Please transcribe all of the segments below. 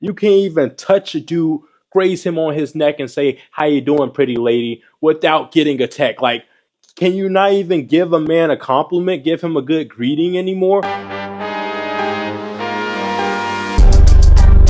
You can't even touch a dude, graze him on his neck and say, "How you doing, pretty lady?" without getting attacked. Like, can you not even give a man a compliment, give him a good greeting anymore?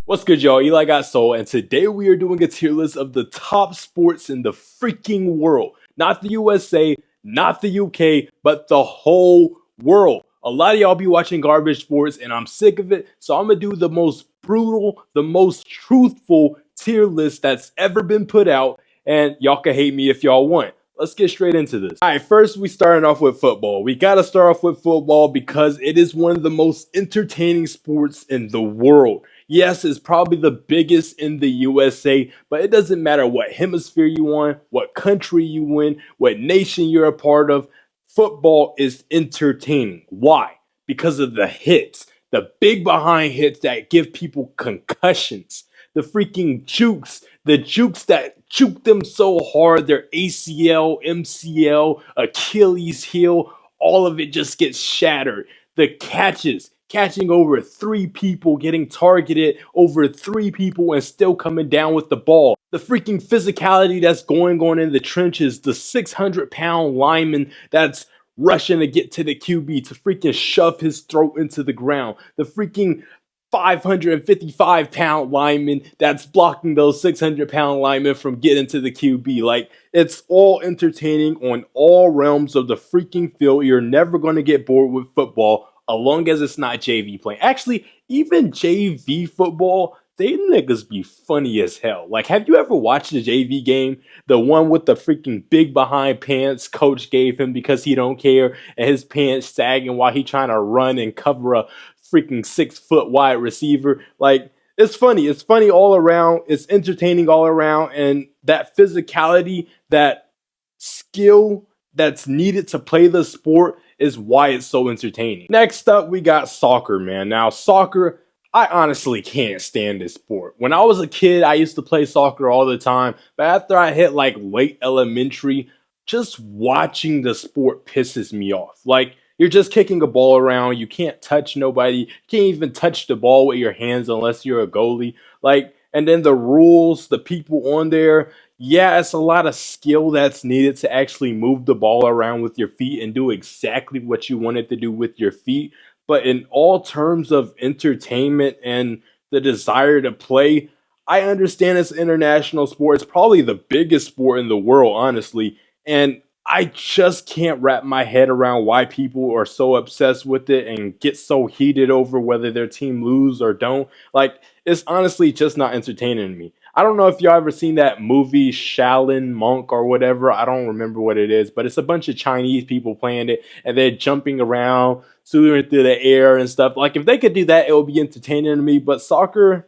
What's good, y'all? Eli Got Soul, and today we are doing a tier list of the top sports in the freaking world. Not the USA, not the UK, but the whole world. A lot of y'all be watching garbage sports, and I'm sick of it, so I'm gonna do the most brutal, the most truthful tier list that's ever been put out, and y'all can hate me if y'all want. Let's get straight into this. All right, first we starting off with football. We got to start off with football because it is one of the most entertaining sports in the world. Yes, it's probably the biggest in the USA, but it doesn't matter what hemisphere you on, what country you in, what nation you're a part of. Football is entertaining. Why? Because of the hits, the big behind hits that give people concussions, the freaking jukes, the jukes that juke them so hard, their ACL, MCL, Achilles heel, all of it just gets shattered. The catches, catching over 3 people, getting targeted over 3 people and still coming down with the ball. The freaking physicality that's going on in the trenches, the 600-pound lineman that's rushing to get to the QB to freaking shove his throat into the ground. The freaking 555-pound lineman that's blocking those 600-pound linemen from getting to the QB. Like, it's all entertaining on all realms of the freaking field. You're never going to get bored with football as long as it's not JV playing. Actually, even JV football, they niggas be funny as hell. Like, have you ever watched a JV game? The one with the freaking big behind pants coach gave him because he don't care, and his pants sagging while he trying to run and cover a freaking 6 foot wide receiver. Like, it's funny. It's funny all around. It's entertaining all around. And that physicality, that skill that's needed to play the sport is why it's so entertaining. Next up, we got soccer, man. Now, soccer, I honestly can't stand this sport. When I was a kid, I used to play soccer all the time. But after I hit like late elementary, just watching the sport pisses me off. Like, you're just kicking a ball around. You can't touch nobody. You can't even touch the ball with your hands unless you're a goalie. Like, and then the rules, the people on there, yeah, it's a lot of skill that's needed to actually move the ball around with your feet and do exactly what you wanted to do with your feet. But in all terms of entertainment and the desire to play, I understand it's an international sport. It's probably the biggest sport in the world, honestly. And I just can't wrap my head around why people are so obsessed with it and get so heated over whether their team lose or don't. Like, it's honestly just not entertaining to me. I don't know if y'all ever seen that movie Shaolin Monk or whatever. I don't remember what it is, but it's a bunch of Chinese people playing it and they're jumping around, soaring through the air and stuff. Like, if they could do that, it would be entertaining to me. But soccer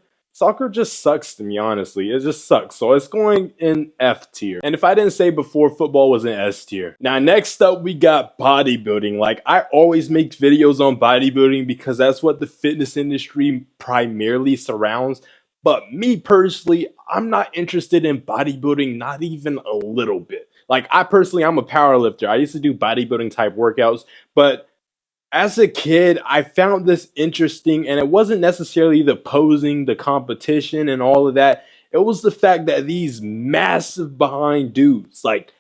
just sucks to me, honestly. It just sucks. So it's going in F tier. And if I didn't say before, football was in S tier. Now, next up, we got bodybuilding. Like, I always make videos on bodybuilding because that's what the fitness industry primarily surrounds. But me personally, I'm not interested in bodybuilding, not even a little bit. Like, I'm a power lifter. I used to do bodybuilding type workouts, but as a kid, I found this interesting, and it wasn't necessarily the posing, the competition, and all of that. It was the fact that these massive behind dudes, like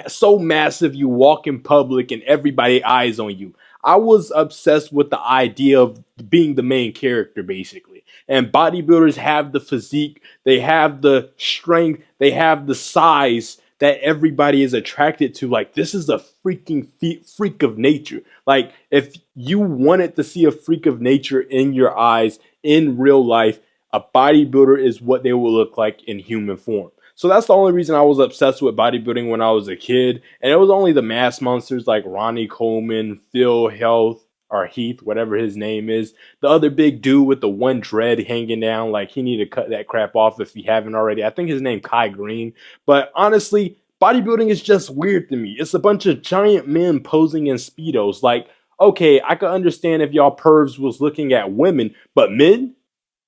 so massive, you walk in public and everybody eyes on you. I was obsessed with the idea of being the main character, basically. And bodybuilders have the physique, they have the strength, they have the size that everybody is attracted to. Like, this is a freaking freak of nature. Like, if you wanted to see a freak of nature in your eyes in real life, a bodybuilder is what they will look like in human form. So that's the only reason I was obsessed with bodybuilding when I was a kid. And it was only the mass monsters like Ronnie Coleman, Phil Heath, or Heath, whatever his name is. The other big dude with the one dread hanging down, like he need to cut that crap off if he haven't already. I think his name Kai Green. But honestly, bodybuilding is just weird to me. It's a bunch of giant men posing in Speedos. Like, okay, I could understand if y'all pervs was looking at women, but men?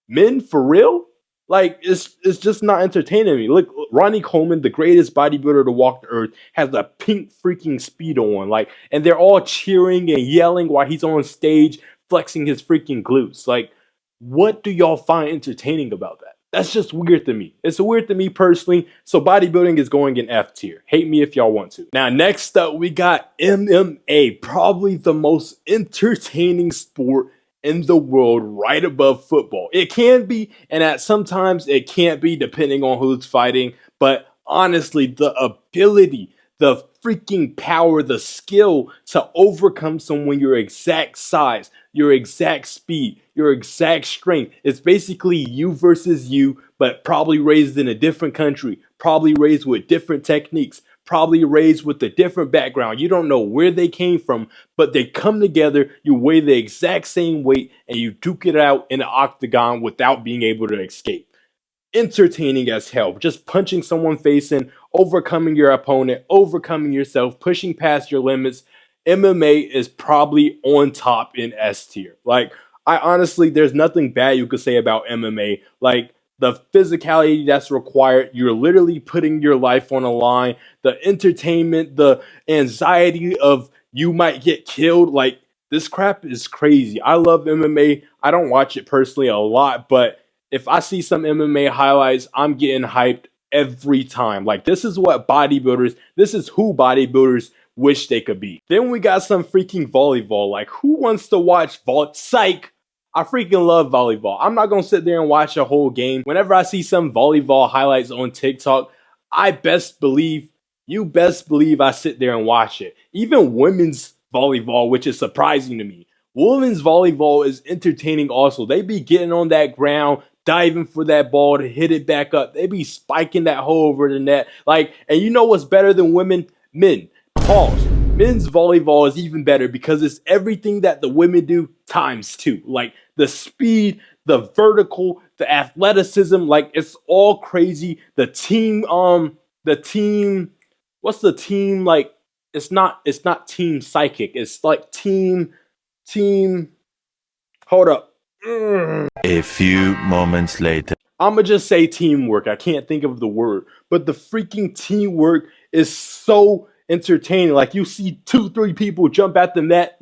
Men for real? Like, it's just not entertaining me. Look, Ronnie Coleman, the greatest bodybuilder to walk the earth, has a pink freaking Speedo on. Like, and they're all cheering and yelling while he's on stage flexing his freaking glutes. Like, What do y'all find entertaining about that? That's just weird to me. It's weird to me personally. So bodybuilding is going in F tier. Hate me if y'all want to. Now, next up, we got MMA, probably the most entertaining sport in the world, right above football. It can be, and at sometimes it can't be, depending on who's fighting. But honestly, the ability, the freaking power, the skill to overcome someone your exact size, your exact speed, your exact strength. It's basically you versus you, but probably raised in a different country, probably raised with different techniques, probably raised with a different background. You don't know where they came from, but they come together, you weigh the exact same weight, and you duke it out in an octagon without being able to escape. Entertaining as hell. Just punching someone face in, overcoming your opponent, overcoming yourself, pushing past your limits. MMA is probably on top in S tier. Like, I honestly, there's nothing bad you could say about MMA. Like, the physicality that's required, you're literally putting your life on the line. The entertainment, the anxiety of you might get killed. Like, this crap is crazy. I love MMA. I don't watch it personally a lot, but if I see some MMA highlights, I'm getting hyped every time. Like, this is what bodybuilders, this is who bodybuilders wish they could be. Then we got some freaking volleyball. Like, who wants to watch Psych! I freaking love volleyball. I'm not gonna sit there and watch a whole game. Whenever I see some volleyball highlights on TikTok, I best believe, you best believe I sit there and watch it. Even women's volleyball, which is surprising to me. Women's volleyball is entertaining also. They be getting on that ground, diving for that ball to hit it back up. They be spiking that hole over the net. Like, and you know what's better than women? Men. Pause. Men's volleyball is even better because it's everything that the women do times two. Like the speed, the vertical, the athleticism, like it's all crazy. The team, what's the team like? It's not team psychic. It's like team. Hold up. A few moments later. I'ma just say teamwork. I can't think of the word, but the freaking teamwork is so entertaining. Like you see two, three people jump at the net,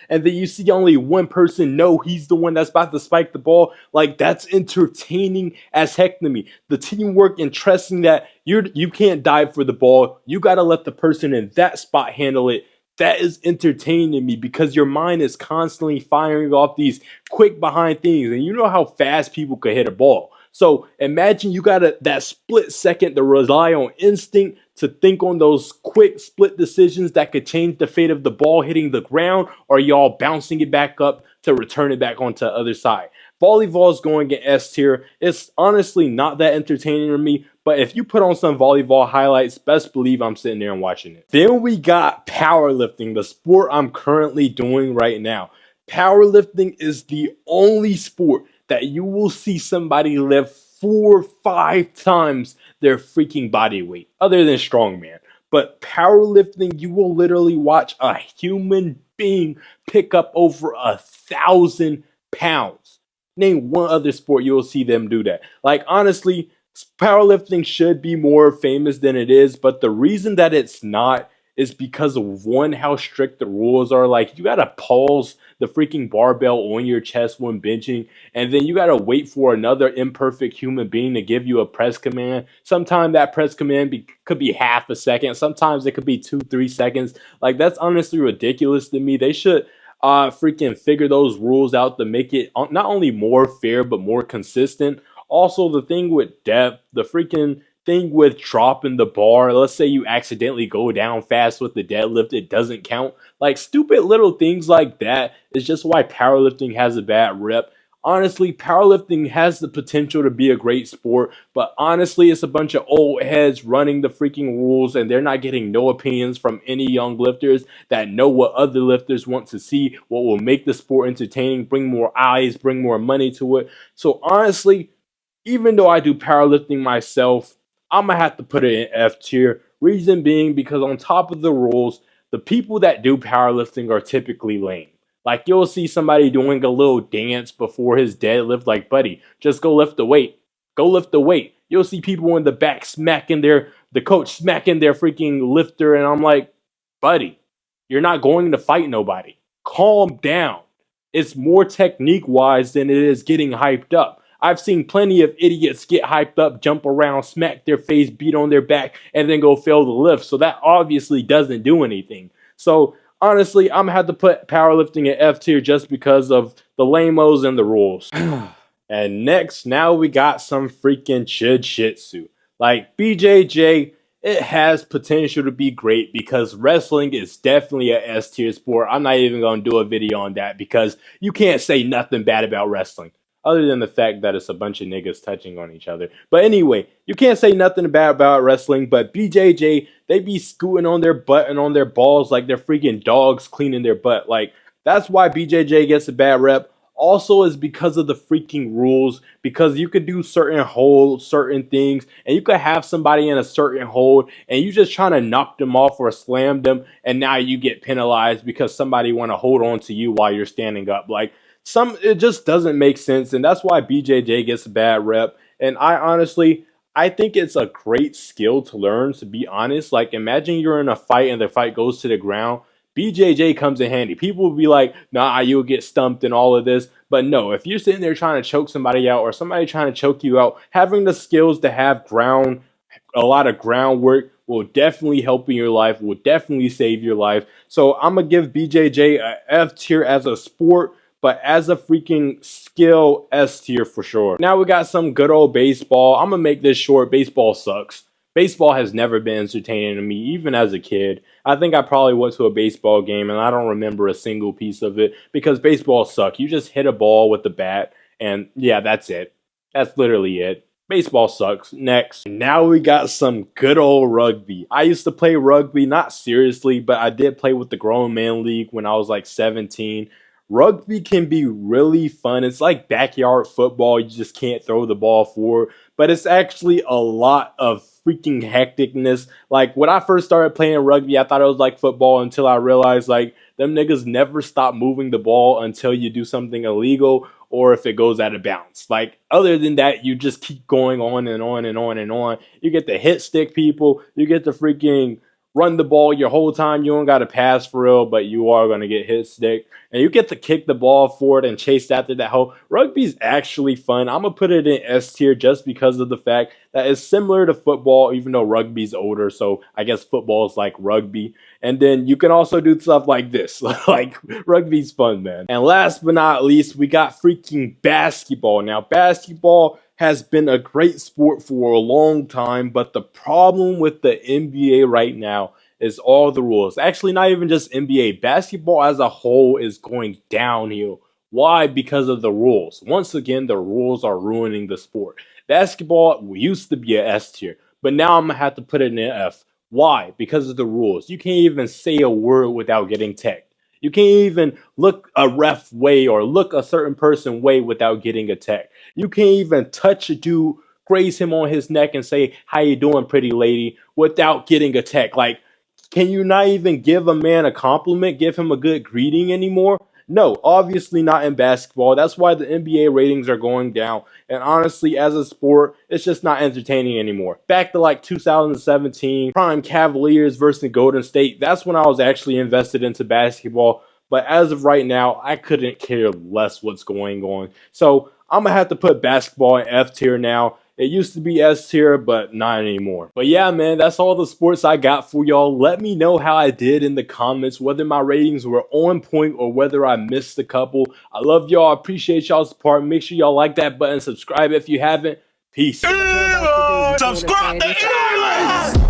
and then you see only one person know he's the one that's about to spike the ball. Like that's entertaining as heck to me. The teamwork and trusting that you can't dive for the ball. You gotta let the person in that spot handle it. That is entertaining to me because your mind is constantly firing off these quick behind things, and you know how fast people could hit a ball. So imagine you got that split second to rely on instinct to think on those quick split decisions that could change the fate of the ball hitting the ground or y'all bouncing it back up to return it back onto the other side. Volleyball is going in S tier. It's honestly not that entertaining to me, but if you put on some volleyball highlights, best believe I'm sitting there and watching it. Then we got powerlifting, the sport I'm currently doing right now. Powerlifting is the only sport that you will see somebody lift 4-5 times their freaking body weight, other than strongman. But powerlifting, you will literally watch a human being pick up over 1,000 pounds. Name one other sport you will see them do that. Like honestly, powerlifting should be more famous than it is, but the reason that it's not is because of one, how strict the rules are. Like you gotta pulse the freaking barbell on your chest when benching, and then you gotta wait for another imperfect human being to give you a press command. Sometimes that press command could be half a second. Sometimes it could be 2-3 seconds. Like that's honestly ridiculous to me. They should freaking figure those rules out to make it not only more fair but more consistent. Also, the thing with depth, the freaking thing with dropping the bar. Let's say you accidentally go down fast with the deadlift, it doesn't count. Like stupid little things like that is just why powerlifting has a bad rep. Honestly, powerlifting has the potential to be a great sport, but honestly, it's a bunch of old heads running the freaking rules, and they're not getting no opinions from any young lifters that know what other lifters want to see, what will make the sport entertaining, bring more eyes, bring more money to it. So honestly, even though I do powerlifting myself, I'm gonna have to put it in F tier. Reason being because on top of the rules, the people that do powerlifting are typically lame. Like you'll see somebody doing a little dance before his deadlift, like buddy, just go lift the weight. Go lift the weight. You'll see people in the back smacking the coach smacking their freaking lifter, and I'm like, buddy, you're not going to fight nobody. Calm down. It's more technique-wise than it is getting hyped up. I've seen plenty of idiots get hyped up, jump around, smack their face, beat on their back, and then go fail the lift. So that obviously doesn't do anything. So honestly, I'm gonna have to put powerlifting at F tier just because of the lame-os and the rules. And next, now we got some freaking jiu-jitsu. Like BJJ, it has potential to be great because wrestling is definitely a S tier sport. I'm not even going to do a video on that because you can't say nothing bad about wrestling other than the fact that it's a bunch of niggas touching on each other. But anyway, you can't say nothing bad about wrestling, but BJJ, they be scooting on their butt and on their balls like they're freaking dogs cleaning their butt. Like, that's why BJJ gets a bad rep. Also is because of the freaking rules, because you could do certain holds, certain things, and you could have somebody in a certain hold and you just trying to knock them off or slam them, and now you get penalized because somebody want to hold on to you while you're standing up. Like, it just doesn't make sense, and that's why BJJ gets a bad rep. And I think it's a great skill to learn, to be honest. Like, imagine you're in a fight and the fight goes to the ground. BJJ comes in handy. People will be like, nah, you'll get stumped and all of this. But no, if you're sitting there trying to choke somebody out or somebody trying to choke you out, having the skills to have a lot of groundwork will definitely help in your life, will definitely save your life. So I'm going to give BJJ a F tier as a sport, but as a freaking skill, S tier for sure. Now we got some good old baseball. I'm going to make this short. Baseball sucks. Baseball has never been entertaining to me, even as a kid. I think I probably went to a baseball game and I don't remember a single piece of it because baseball sucks. You just hit a ball with the bat and yeah, that's it. That's literally it. Baseball sucks. Next. Now we got some good old rugby. I used to play rugby, not seriously, but I did play with the Grown Man League when I was like 17. Rugby can be really fun. It's like backyard football. You just can't throw the ball forward. But it's actually a lot of freaking hecticness. Like, when I first started playing rugby, I thought it was like football until I realized, like, them niggas never stop moving the ball until you do something illegal or if it goes out of bounds. Like, other than that, you just keep going on and on and on and on. You get to hit stick people. You get to freaking run the ball your whole time. You don't got to pass for real, but you are going to get hit stick. And you get to kick the ball forward and chase after that hole. Rugby's actually fun. I'm going to put it in S tier just because of the fact that it's similar to football, even though rugby's older. So I guess football is like rugby. And then you can also do stuff like this. Like, rugby's fun, man. And last but not least, we got freaking basketball. Now, basketball has been a great sport for a long time, but the problem with the NBA right now is all the rules. Actually, not even just NBA. Basketball as a whole is going downhill. Why? Because of the rules. Once again, the rules are ruining the sport. Basketball used to be an S tier, but now I'm going to have to put it in an F. Why? Because of the rules. You can't even say a word without getting teched. You can't even look a ref way or look a certain person way without getting a tech. You can't even touch a dude, graze him on his neck and say, how you doing, pretty lady, without getting a tech. Like, can you not even give a man a compliment, give him a good greeting anymore? No, obviously not in basketball. That's why the NBA ratings are going down. And honestly, as a sport, it's just not entertaining anymore. Back to like 2017, Prime Cavaliers versus Golden State. That's when I was actually invested into basketball. But as of right now, I couldn't care less what's going on. So I'm going to have to put basketball in F tier now. It used to be S tier, but not anymore. But yeah, man, that's all the sports I got for y'all. Let me know how I did in the comments, whether my ratings were on point or whether I missed a couple. I love y'all. I appreciate y'all's support. Make sure y'all like that button. Subscribe if you haven't. Peace. Subscribe to